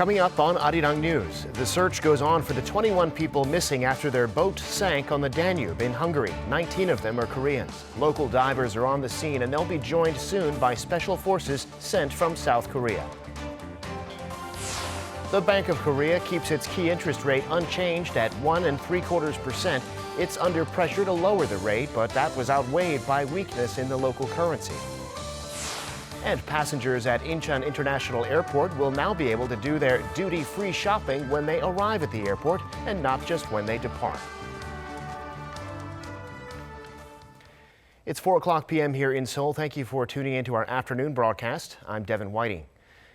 Coming up on Arirang News, the search goes on for the 21 people missing after their boat sank on the Danube in Hungary. 19 of them are Koreans. Local divers are on the scene and they'll be joined soon by special forces sent from South Korea. The Bank of Korea keeps its key interest rate unchanged at 1.75%. It's under pressure to lower the rate, but that was outweighed by weakness in the local currency. And passengers at Incheon International Airport will now be able to do their duty-free shopping when they arrive at the airport and not just when they depart. It's 4 p.m. here in Seoul. Thank you for tuning in to our afternoon broadcast. I'm Devin Whiting.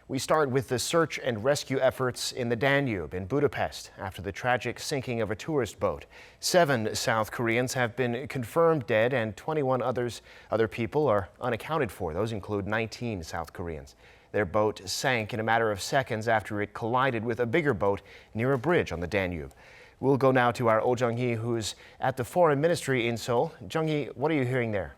We start with the search and rescue efforts in the Danube in Budapest after the tragic sinking of a tourist boat. 7 South Koreans have been confirmed dead and 21 other people are unaccounted for. Those include 19 South Koreans. Their boat sank in a matter of seconds after it collided with a bigger boat near a bridge on the Danube. We'll go now to our Oh Jung-hee, who's at the Foreign Ministry in Seoul. Jung-hee, what are you hearing there?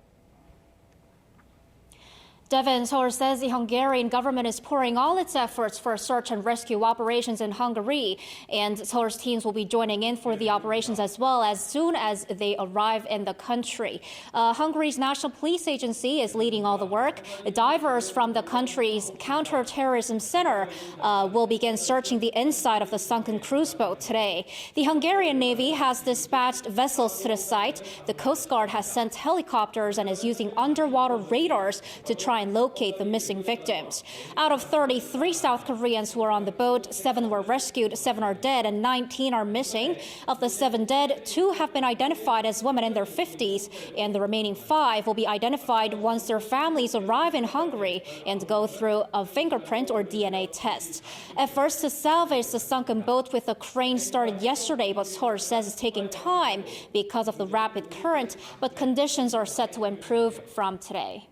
Devin, Seoul says the Hungarian government is pouring all its efforts for search and rescue operations in Hungary, and Seoul's teams will be joining in for the operations as well as soon as they arrive in the country. Hungary's National Police Agency is leading all the work. Divers from the country's counter-terrorism center will begin searching the inside of the sunken cruise boat today. The Hungarian Navy has dispatched vessels to the site. The Coast Guard has sent helicopters and is using underwater radars to try and locate the missing victims. Out of 33 South Koreans who are on the boat, 7 were rescued, 7 are dead, and 19 are missing. Of the 7 dead, 2 have been identified as women in their 50s, and the remaining 5 will be identified once their families arrive in Hungary and go through a fingerprint or DNA test. Efforts to salvage the sunken boat with a crane started yesterday, but Seoul says it's taking time because of the rapid current, but conditions are set to improve from today.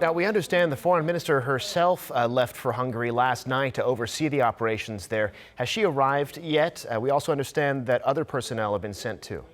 Now, we understand the foreign minister herself left for Hungary last night to oversee the operations there. Has she arrived yet? We also understand that other personnel have been sent too.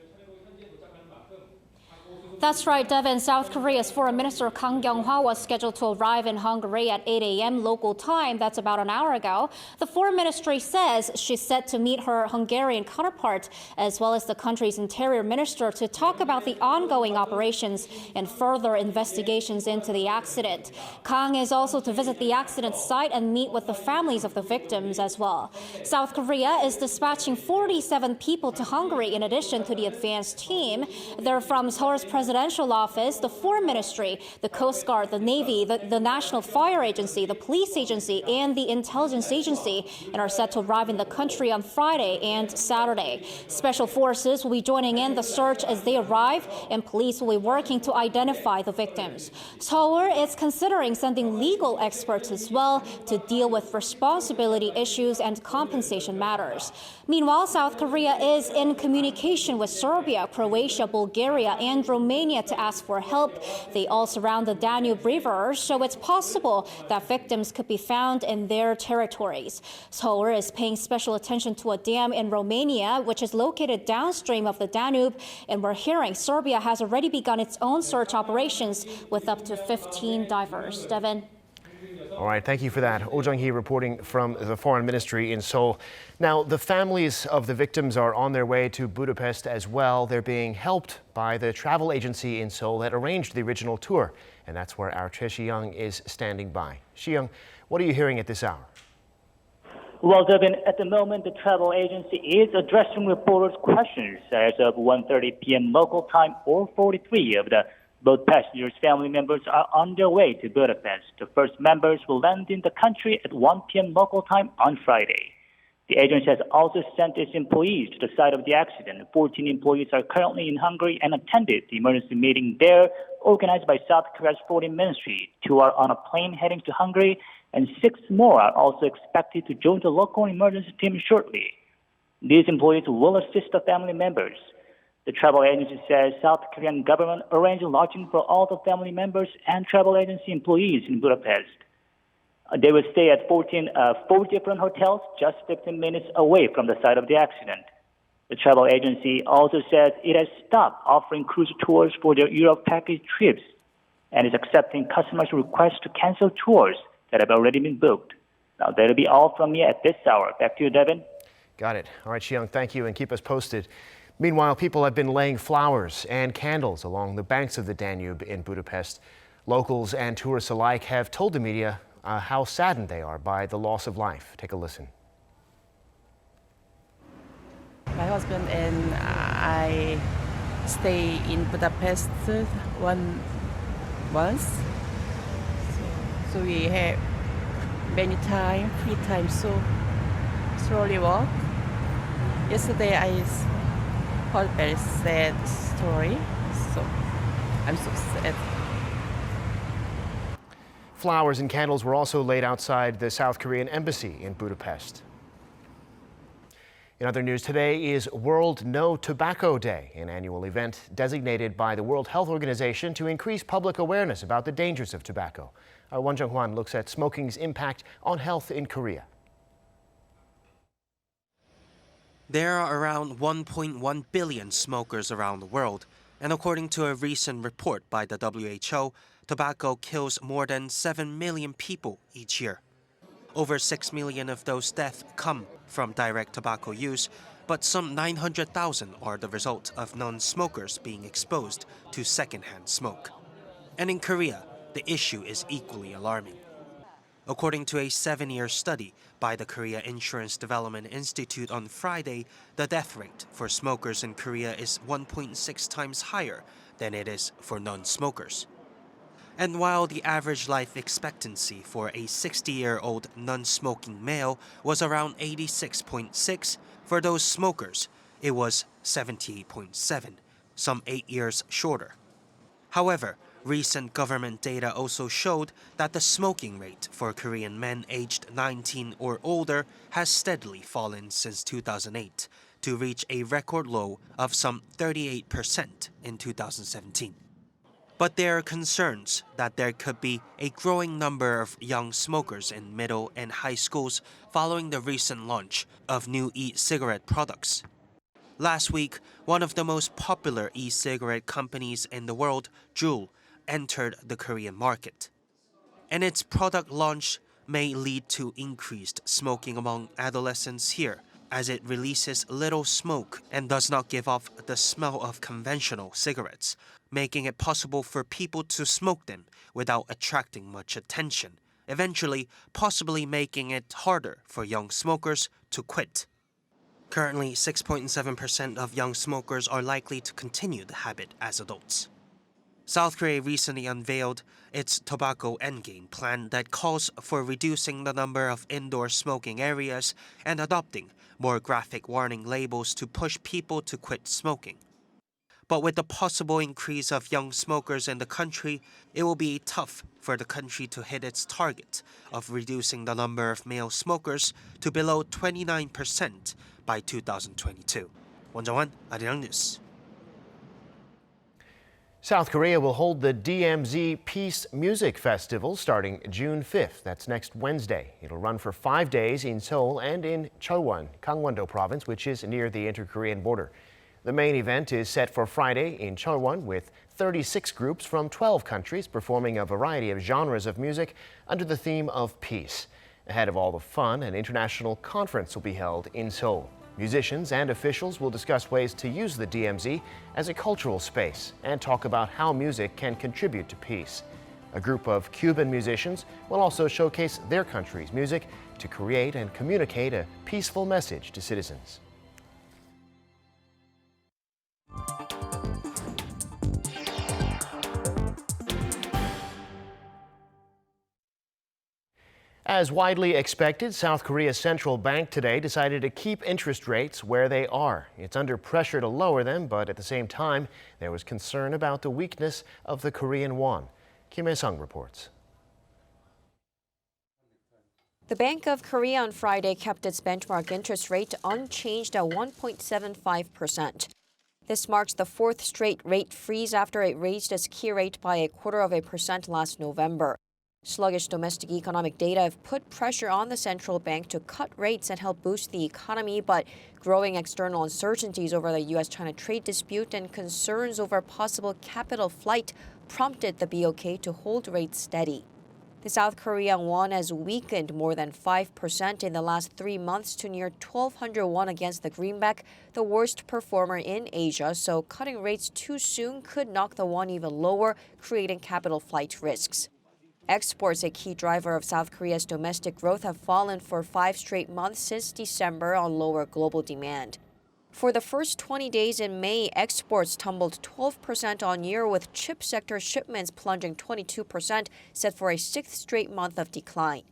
That's right, Devin. South Korea's Foreign Minister Kang Kyung-hwa was scheduled to arrive in Hungary at 8 a.m. local time. That's about an hour ago. The Foreign Ministry says she's set to meet her Hungarian counterpart, as well as the country's interior minister, to talk about the ongoing operations and further investigations into the accident. Kang is also to visit the accident site and meet with the families of the victims as well. South Korea is dispatching 47 people to Hungary in addition to the advance team. They're from Seoul's presidential office, the Foreign Ministry, the Coast Guard, the Navy, the National Fire Agency, the Police Agency, and the Intelligence Agency, and are set to arrive in the country on Friday and Saturday. Special forces will be joining in the search as they arrive, and police will be working to identify the victims. Seoul is considering sending legal experts as well to deal with responsibility issues and compensation matters. Meanwhile, South Korea is in communication with Serbia, Croatia, Bulgaria, and Romania to ask for help. They all surround the Danube River, so it's possible that victims could be found in their territories. Seoul is paying special attention to a dam in Romania, which is located downstream of the Danube, and we're hearing Serbia has already begun its own search operations with up to 15 divers. Devin. All right, thank you for that. Oh Jung-hee reporting from the Foreign Ministry in Seoul. Now, the families of the victims are on their way to Budapest as well. They're being helped by the travel agency in Seoul that arranged the original tour. And that's where our Choi Si-young is standing by. Si-young, what are you hearing at this hour? Well, Devin, at the moment, the travel agency is addressing reporters' questions as of 1:30 p.m. local time, or 43 of the both passengers' family members are on their way to Budapest. The first members will land in the country at 1 p.m. local time on Friday. The agency has also sent its employees to the site of the accident. 14 employees are currently in Hungary and attended the emergency meeting there, organized by South Korea's Foreign Ministry. 2 are on a plane heading to Hungary, and 6 more are also expected to join the local emergency team shortly. These employees will assist the family members. The travel agency says South Korean government arranged lodging for all the family members and travel agency employees in Budapest. They will stay at 4 different hotels just 15 minutes away from the site of the accident. The travel agency also says it has stopped offering cruise tours for their Europe package trips and is accepting customers' requests to cancel tours that have already been booked. Now, that'll be all from me at this hour. Back to you, Devin. Got it. All right, Seung, thank you, and keep us posted. Meanwhile, people have been laying flowers and candles along the banks of the Danube in Budapest. Locals and tourists alike have told the media how saddened they are by the loss of life. Take a listen. My husband and I stay in Budapest 1 month. So we have many time, free time, so slowly walk. Yesterday I heard a very sad story, so I'm so sad. Flowers and candles were also laid outside the South Korean embassy in Budapest. In other news, today is World No Tobacco Day, an annual event designated by the World Health Organization to increase public awareness about the dangers of tobacco. Our Won Jung-hwan looks at smoking's impact on health in Korea. There are around 1.1 billion smokers around the world, and according to a recent report by the WHO, tobacco kills more than 7 million people each year. Over 6 million of those deaths come from direct tobacco use, but some 900,000 are the result of non-smokers being exposed to secondhand smoke. And in Korea, the issue is equally alarming. According to a 7-year study by the Korea Insurance Development Institute on Friday, the death rate for smokers in Korea is 1.6 times higher than it is for non-smokers. And while the average life expectancy for a 60-year-old non-smoking male was around 86.6, for those smokers, it was 78.7, some 8 years shorter. However, recent government data also showed that the smoking rate for Korean men aged 19 or older has steadily fallen since 2008 to reach a record low of some 38% in 2017. But there are concerns that there could be a growing number of young smokers in middle and high schools following the recent launch of new e-cigarette products. Last week, one of the most popular e-cigarette companies in the world, Juul, entered the Korean market. And its product launch may lead to increased smoking among adolescents here, as it releases little smoke and does not give off the smell of conventional cigarettes, making it possible for people to smoke them without attracting much attention, eventually possibly making it harder for young smokers to quit. Currently, 6.7% of young smokers are likely to continue the habit as adults. South Korea recently unveiled its tobacco endgame plan that calls for reducing the number of indoor smoking areas and adopting more graphic warning labels to push people to quit smoking. But with the possible increase of young smokers in the country, it will be tough for the country to hit its target of reducing the number of male smokers to below 29% by 2022. Won Jung-hwan, Arirang News. South Korea will hold the DMZ Peace Music Festival starting June 5th. That's next Wednesday. It'll run for 5 days in Seoul and in Cheolwon, Gangwon-do Province, which is near the inter-Korean border. The main event is set for Friday in Cheolwon with 36 groups from 12 countries performing a variety of genres of music under the theme of peace. Ahead of all the fun, an international conference will be held in Seoul. Musicians and officials will discuss ways to use the DMZ as a cultural space and talk about how music can contribute to peace. A group of Cuban musicians will also showcase their country's music to create and communicate a peaceful message to citizens. As widely expected, South Korea's central bank today decided to keep interest rates where they are. It's under pressure to lower them, but at the same time, there was concern about the weakness of the Korean won. Kim Seungwoo reports. The Bank of Korea on Friday kept its benchmark interest rate unchanged at 1.75%. This marks the fourth straight rate freeze after it raised its key rate by 0.25% last November. Sluggish domestic economic data have put pressure on the central bank to cut rates and help boost the economy, but growing external uncertainties over the U.S.-China trade dispute and concerns over possible capital flight prompted the BOK to hold rates steady. The South Korean won has weakened more than 5% in the last 3 months to near 1,200 won against the greenback, the worst performer in Asia, so cutting rates too soon could knock the won even lower, creating capital flight risks. Exports, a key driver of South Korea's domestic growth, have fallen for 5 straight months since December on lower global demand. For the first 20 days in May, exports tumbled 12% on year, with chip sector shipments plunging 22%, set for a 6th straight month of decline.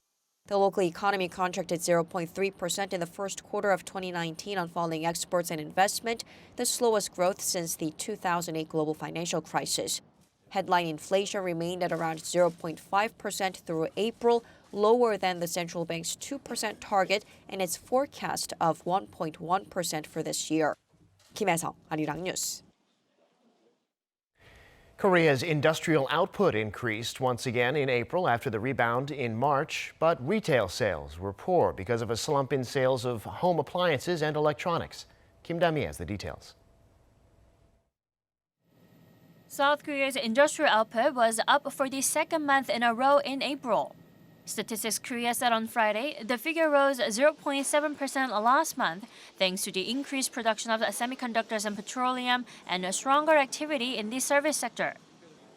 The local economy contracted 0.3% in the first quarter of 2019 on falling exports and investment, the slowest growth since the 2008 global financial crisis. Headline inflation remained at around 0.5% through April, lower than the central bank's 2% target and its forecast of 1.1% for this year. Kim Seungwoo, Arirang News. Korea's industrial output increased once again in April after the rebound in March, but retail sales were poor because of a slump in sales of home appliances and electronics. Kim Da-mi has the details. South Korea's industrial output was up for the second month in a row in April. Statistics Korea said on Friday the figure rose 0.7% last month thanks to the increased production of semiconductors and petroleum and a stronger activity in the service sector.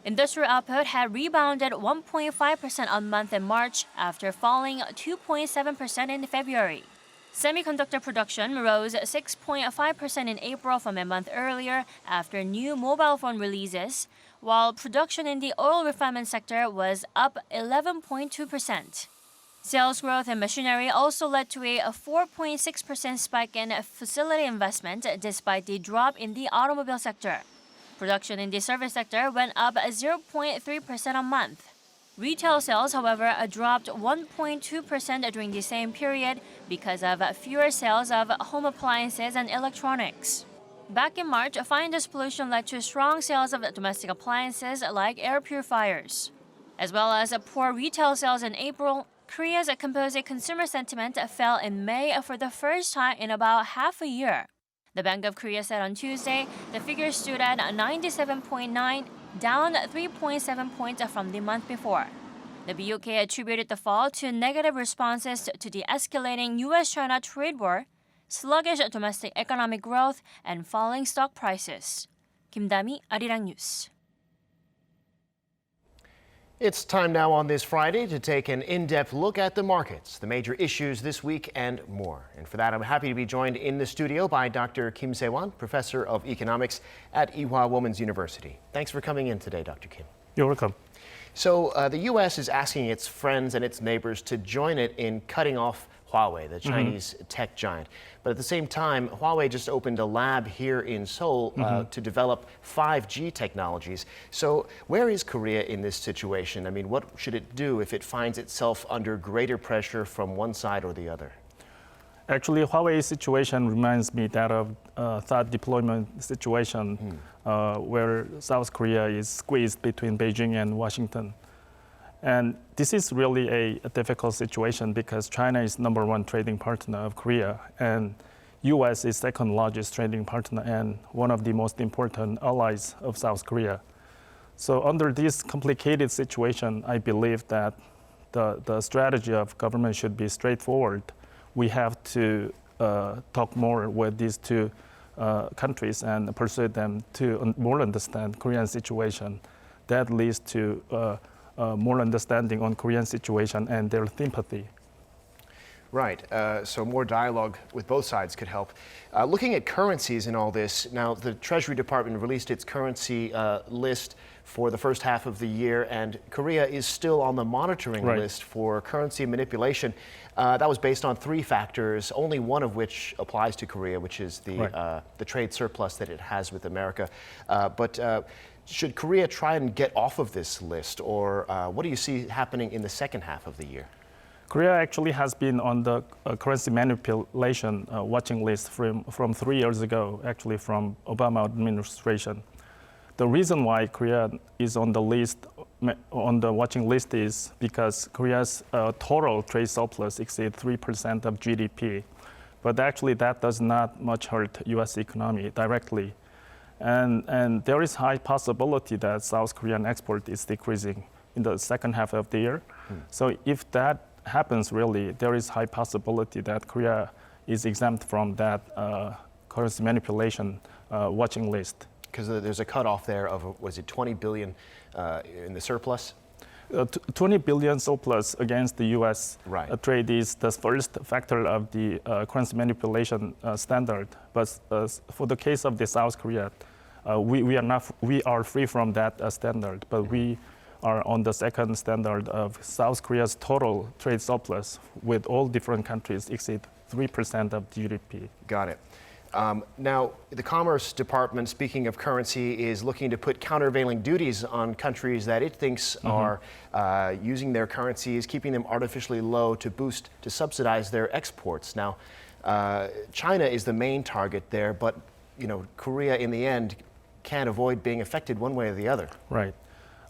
Industrial output had rebounded 1.5% on month in March after falling 2.7% in February. Semiconductor production rose 6.5% in April from a month earlier after new mobile phone releases, while production in the oil refinement sector was up 11.2%. Sales growth in machinery also led to a 4.6% spike in facility investment despite the drop in the automobile sector. Production in the service sector went up 0.3% a month. Retail sales, however, dropped 1.2% during the same period because of fewer sales of home appliances and electronics. Back in March, fine dust pollution led to strong sales of domestic appliances like air purifiers. As well as poor retail sales in April, Korea's composite consumer sentiment fell in May for the first time in about half a year. The Bank of Korea said on Tuesday the figure stood at 97.9, down 3.7 points from the month before. The BOK attributed the fall to negative responses to the escalating U.S.-China trade war, sluggish domestic economic growth, and falling stock prices. Kim Da-mi, Arirang News. It's time now on this Friday to take an in-depth look at the markets, the major issues this week, and more. And for that, I'm happy to be joined in the studio by Dr. Kim Seungwoo, Professor of Economics at Ewha Women's University. Thanks for coming in today, Dr. Kim. You're welcome. So the U.S. is asking its friends and its neighbors to join it in cutting off Huawei, the Chinese tech giant. But at the same time, Huawei just opened a lab here in Seoul to develop 5G technologies. So where is Korea in this situation? I mean, what should it do if it finds itself under greater pressure from one side or the other? Actually, Huawei's situation reminds me that of THAAD deployment situation where South Korea is squeezed between Beijing and Washington. And this is really a difficult situation because China is #1 trading partner of Korea, and U.S. is second largest trading partner and one of the most important allies of South Korea. So under this complicated situation, I believe that the strategy of government should be straightforward. We have to talk more with these two countries and persuade them to more understand Korean situation. That leads to more understanding on Korean situation and their sympathy. Right, so more dialogue with both sides could help. Looking at currencies in all this, now the Treasury Department released its currency list for the first half of the year, and Korea is still on the monitoring list for currency manipulation. That was based on 3 factors, only one of which applies to Korea, which is the trade surplus that it has with America. But should Korea try and get off of this list, or what do you see happening in the second half of the year? Korea actually has been on the currency manipulation watching list from 3 years ago, actually from Obama administration. The reason why Korea is on the list, on the watching list, is because Korea's total trade surplus exceeds 3% of GDP. But actually that does not much hurt U.S. economy directly. And there is high possibility that South Korean export is decreasing in the second half of the year. So if that happens, really, there is high possibility that Korea is exempt from that currency manipulation watching list. Because there's a cutoff there of, was it 20 billion in the surplus? 20 billion surplus against the U.S. Right. Trade is the first factor of the currency manipulation standard. But for the case of the South Korea, we are free from that standard. But we are on the second standard of South Korea's total trade surplus with all different countries exceed 3% of GDP. Got it. Now, the Commerce Department, speaking of currency, is looking to put countervailing duties on countries that it thinks are using their currencies, keeping them artificially low to subsidize their exports. Now, China is the main target there, but Korea in the end can't avoid being affected one way or the other. Right.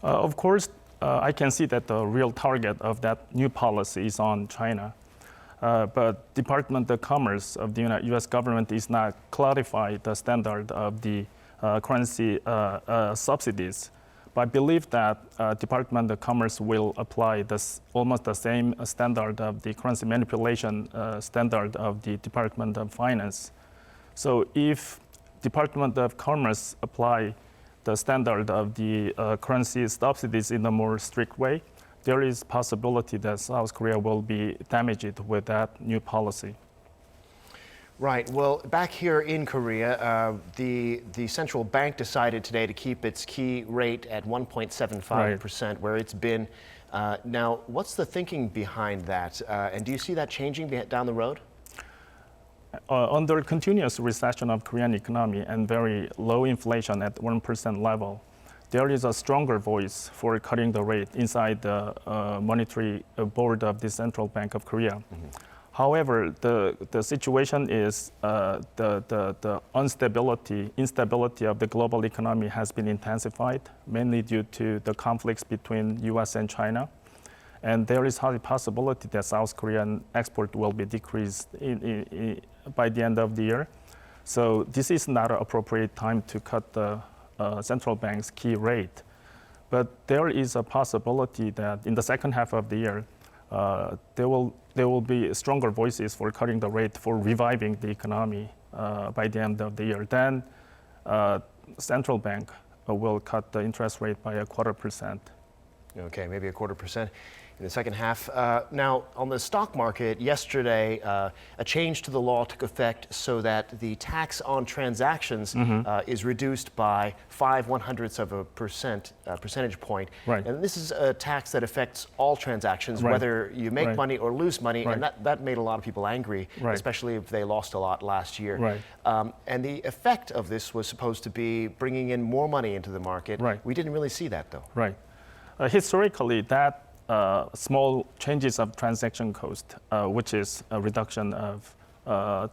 Of course, I can see that the real target of that new policy is on China. But Department of Commerce of the U.S. government is not clarified the standard of the currency subsidies. But I believe that Department of Commerce will apply almost the same standard of the currency manipulation standard of the Department of Finance. So if Department of Commerce apply the standard of the currency subsidies in a more strict way, there is possibility that South Korea will be damaged with that new policy. Right. Well, back here in Korea, the central bank decided today to keep its key rate at 1.75%, where it's been. Now, what's the thinking behind that? And do you see that changing down the road? Under continuous recession of Korean economy and very low inflation at 1% level, there is a stronger voice for cutting the rate inside the monetary board of the Central Bank of Korea. However, the situation is the instability of the global economy has been intensified, mainly due to the conflicts between U.S. and China. And there is high possibility that South Korean export will be decreased by the end of the year. So this is not an appropriate time to cut the central bank's key rate. But there is a possibility that in the second half of the year, there will be stronger voices for cutting the rate for reviving the economy by the end of the year. Then central bank will cut the interest rate by 0.25%. Okay, maybe 0.25% in the second half. Now, on the stock market yesterday, a change to the law took effect so that the tax on transactions is reduced by 0.05% percentage point. Right. And this is a tax that affects all transactions, whether you make money or lose money. And that made a lot of people angry, especially if they lost a lot last year. And the effect of this was supposed to be bringing in more money into the market. We didn't really see that, though. Historically, that small changes of transaction cost, which is a reduction of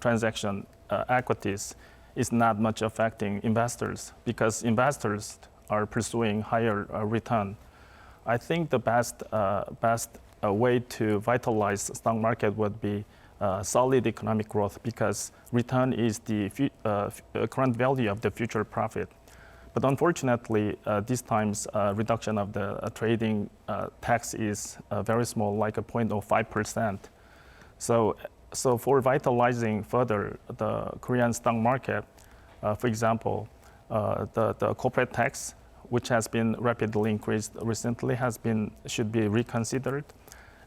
transaction equities, is not much affecting investors because investors are pursuing higher return. I think the best way to vitalize the stock market would be solid economic growth because return is the current value of the future profit. But unfortunately, this time's reduction of the trading tax is very small, like 0.05%. So for vitalizing further the Korean stock market, for example, the corporate tax, which has been rapidly increased recently, should be reconsidered,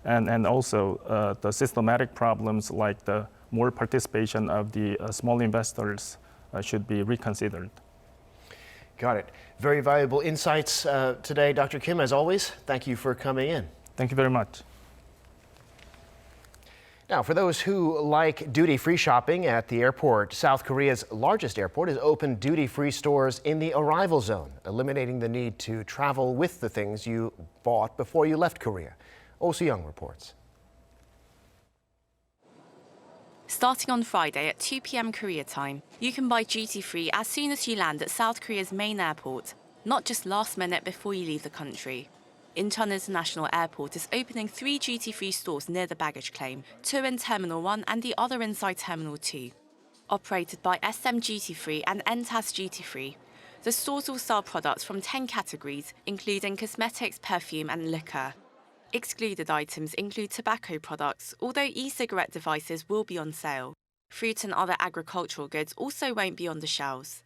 and also the systematic problems like the more participation of the small investors should be reconsidered. Got it. Very valuable insights today, Dr. Kim, as always. Thank you for coming in. Thank you very much. Now, for those who like duty-free shopping at the airport, South Korea's largest airport has opened duty-free stores in the arrival zone, eliminating the need to travel with the things you bought before you left Korea. Oh Soo-young reports. Starting on Friday at 2 p.m. Korea time, you can buy duty-free as soon as you land at South Korea's main airport, not just last minute before you leave the country. Incheon International Airport is opening 3 duty-free stores near the baggage claim, 2 in Terminal 1 and the other inside Terminal 2. Operated by SM Duty Free and NTAS Duty Free, The stores will sell products from 10 categories, including cosmetics, perfume, and liquor. Excluded items include tobacco products, although e-cigarette devices will be on sale. Fruit and other agricultural goods also won't be on the shelves.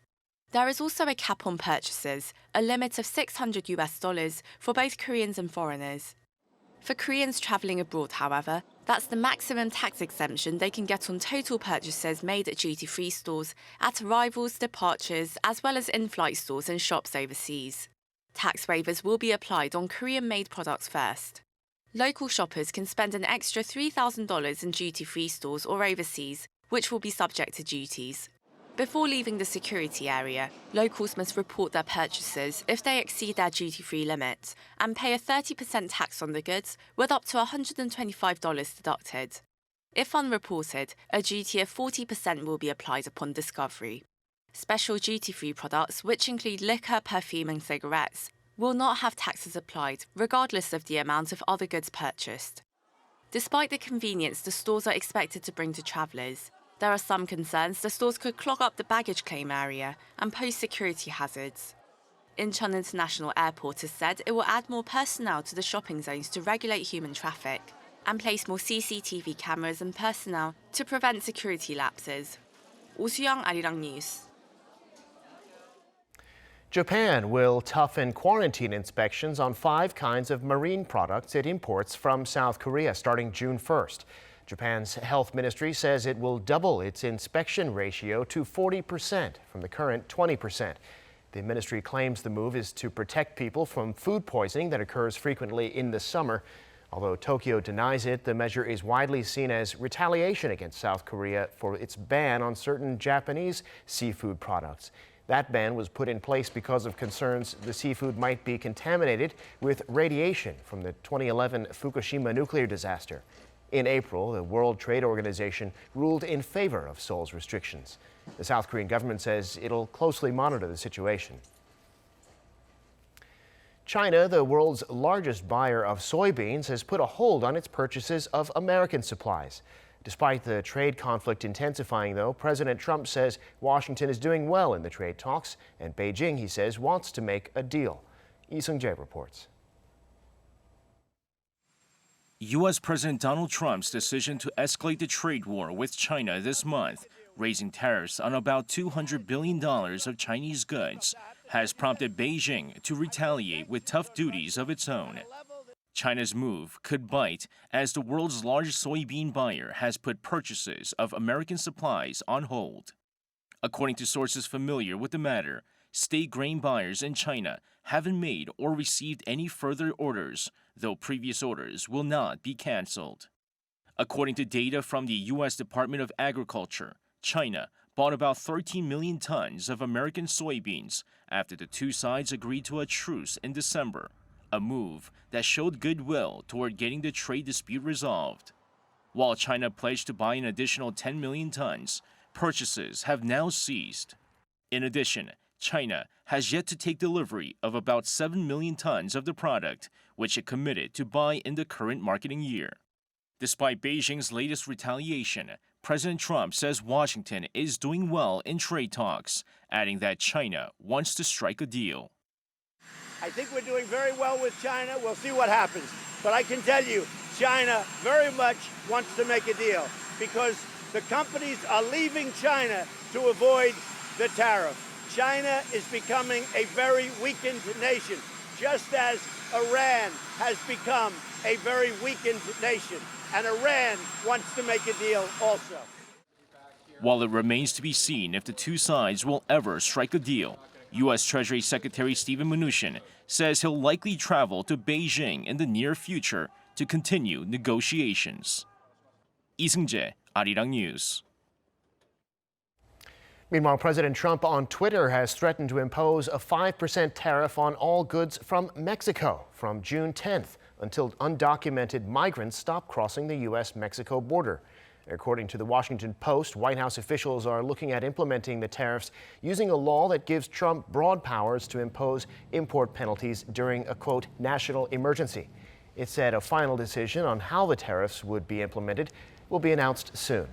There is also a cap on purchases, a limit of $600 for both Koreans and foreigners. For Koreans travelling abroad, however, that's the maximum tax exemption they can get on total purchases made at duty-free stores, at arrivals, departures, as well as in-flight stores and shops overseas. Tax waivers will be applied on Korean-made products first. Local shoppers can spend an extra $3,000 in duty-free stores or overseas, which will be subject to duties. Before leaving the security area, locals must report their purchases if they exceed their duty-free limit and pay a 30% tax on the goods, with up to $125 deducted. If unreported, a duty of 40% will be applied upon discovery. Special duty-free products, which include liquor, perfume and cigarettes, will not have taxes applied, regardless of the amount of other goods purchased. Despite the convenience the stores are expected to bring to travellers, there are some concerns the stores could clog up the baggage claim area and pose security hazards. Incheon International Airport has said it will add more personnel to the shopping zones to regulate human traffic and place more CCTV cameras and personnel to prevent security lapses. Young, Arirang News. Japan will toughen quarantine inspections on 5 kinds of marine products it imports from South Korea starting June 1st. Japan's health ministry says it will double its inspection ratio to 40% from the current 20%. The ministry claims the move is to protect people from food poisoning that occurs frequently in the summer. Although Tokyo denies it, the measure is widely seen as retaliation against South Korea for its ban on certain Japanese seafood products. That ban was put in place because of concerns the seafood might be contaminated with radiation from the 2011 Fukushima nuclear disaster. In April, the World Trade Organization ruled in favor of Seoul's restrictions. The South Korean government says it'll closely monitor the situation. China, the world's largest buyer of soybeans, has put a hold on its purchases of American supplies. Despite the trade conflict intensifying, though, President Trump says Washington is doing well in the trade talks, and Beijing, he says, wants to make a deal. Lee Seung-jae reports. U.S. President Donald Trump's decision to escalate the trade war with China this month, raising tariffs on about $200 billion of Chinese goods, has prompted Beijing to retaliate with tough duties of its own. China's move could bite as the world's largest soybean buyer has put purchases of American supplies on hold. According to sources familiar with the matter, state grain buyers in China haven't made or received any further orders, though previous orders will not be canceled. According to data from the U.S. Department of Agriculture, China bought about 13 million tons of American soybeans after the two sides agreed to a truce in December, a move that showed goodwill toward getting the trade dispute resolved. While China pledged to buy an additional 10 million tons, purchases have now ceased. In addition, China has yet to take delivery of about 7 million tons of the product, which it committed to buy in the current marketing year. Despite Beijing's latest retaliation, President Trump says Washington is doing well in trade talks, adding that China wants to strike a deal. I think we're doing very well with China. We'll see what happens. But I can tell you, China very much wants to make a deal because the companies are leaving China to avoid the tariff. China is becoming a very weakened nation, just as Iran has become a very weakened nation. And Iran wants to make a deal also. While it remains to be seen if the two sides will ever strike a deal, U.S. Treasury Secretary Steven Mnuchin says he'll likely travel to Beijing in the near future to continue negotiations. Lee Seung-jae, Arirang News. Meanwhile, President Trump on Twitter has threatened to impose a 5% tariff on all goods from Mexico from June 10th until undocumented migrants stop crossing the U.S.-Mexico border. According to the Washington Post, White House officials are looking at implementing the tariffs using a law that gives Trump broad powers to impose import penalties during a, quote, national emergency. It said a final decision on how the tariffs would be implemented will be announced soon.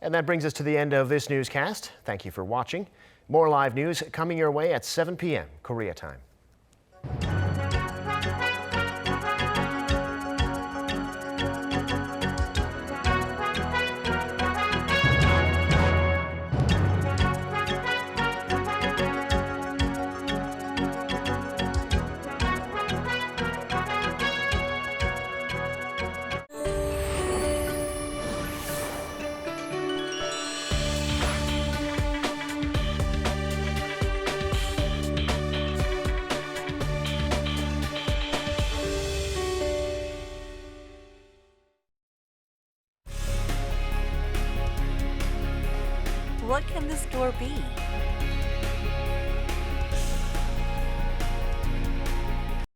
And that brings us to the end of this newscast. Thank you for watching. More live news coming your way at 7 p.m. Korea time. What can the store be?